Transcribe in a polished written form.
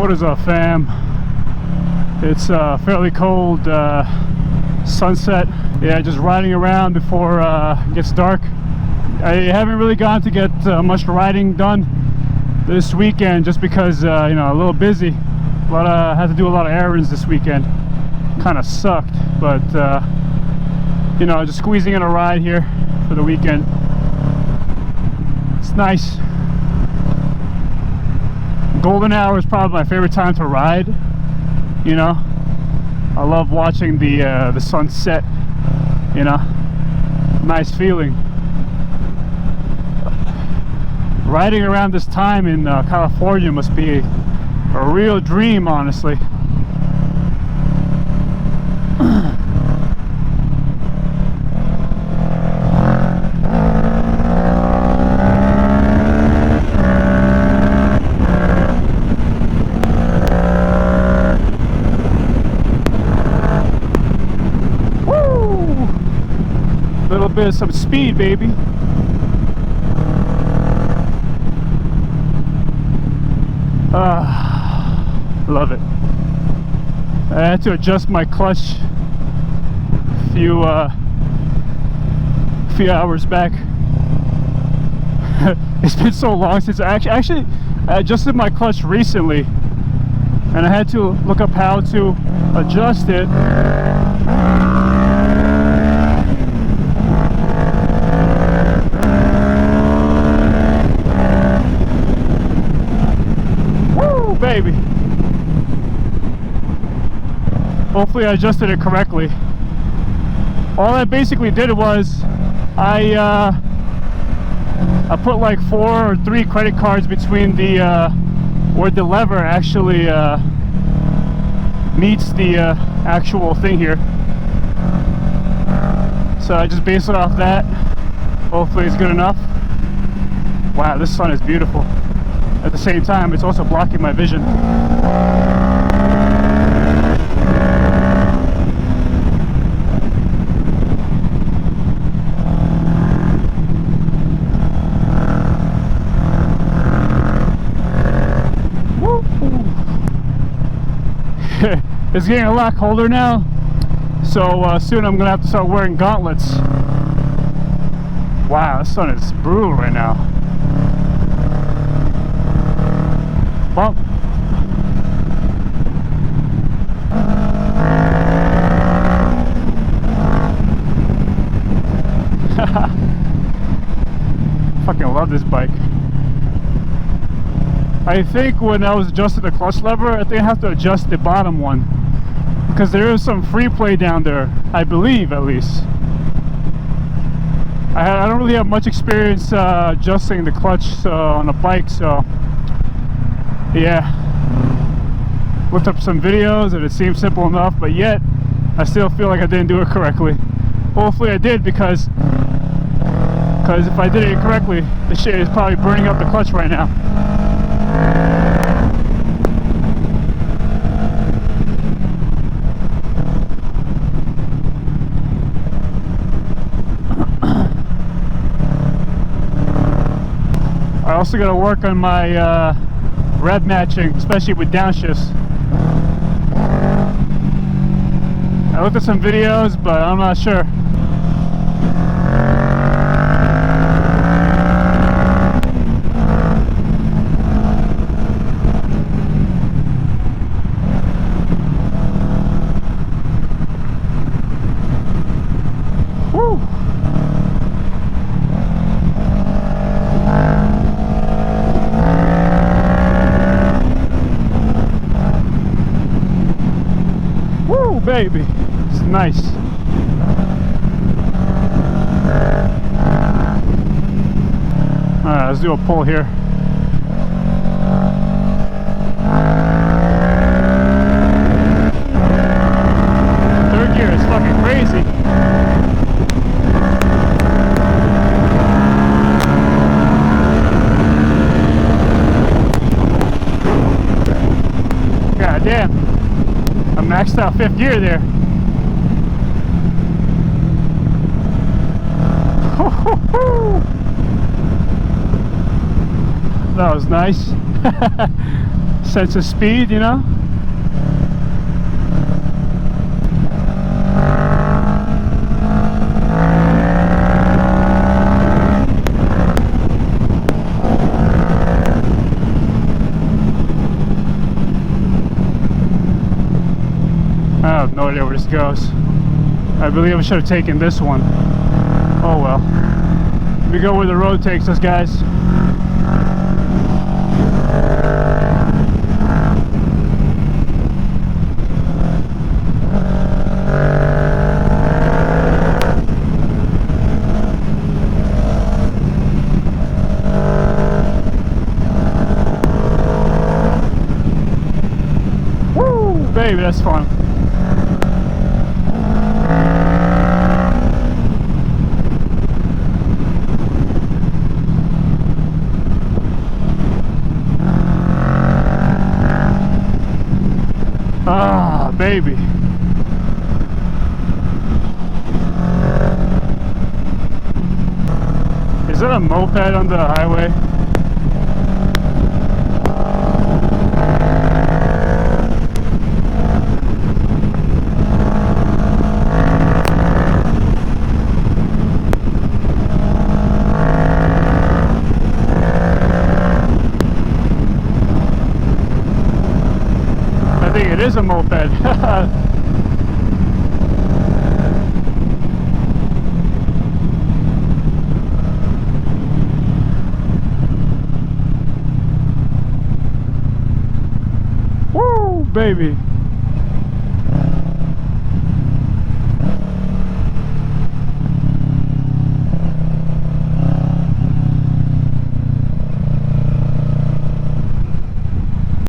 What is up, fam? It's fairly cold sunset. Yeah, just riding around before it gets dark. I haven't really gone to get much riding done this weekend just because you know, a little busy. Had to do a lot of errands this weekend. Kind of sucked, but you know, just squeezing in a ride here for the weekend. It's nice. Golden hour is probably my favorite time to ride. You know, I love watching the sunset. You know, nice feeling. Riding around this time in California must be a real dream, honestly. Little bit of some speed, baby. Love it. I had to adjust my clutch a few hours back. It's been so long since I adjusted my clutch recently, and I had to look up how to adjust it. Baby. Hopefully I adjusted it correctly. All I basically did was I put like 4 or 3 credit cards between the where the lever actually meets the actual thing here. So I just based it off that. Hopefully it's good enough. Wow, this sun is beautiful. At the same time, it's also blocking my vision. Woo! It's getting a lot colder now, so soon I'm gonna have to start wearing gauntlets. Wow, the sun is brutal right now. Bump. Fucking love this bike. I think when I was adjusting the clutch lever, I think I have to adjust the bottom one because there is some free play down there, I believe, at least. I don't really have much experience adjusting the clutch on a bike, so yeah, looked up some videos and it seemed simple enough, but yet I still feel like I didn't do it correctly. Hopefully I did, because if I did it incorrectly, the shit is probably burning up the clutch right now. I also got to work on my rev matching, especially with downshifts. I looked at some videos, but I'm not sure. Woo! Baby, it's nice. Alright, let's do a pull here. Third gear is fucking crazy. God damn. I maxed out 5th gear there. That was nice. sense of speed, you know. I have no idea where this goes. I believe I should have taken this one. Oh well. We go where the road takes us, guys. Woo, baby, that's fun. Ah, baby. Is that a moped on the highway? I think it is a moped. Woo, baby.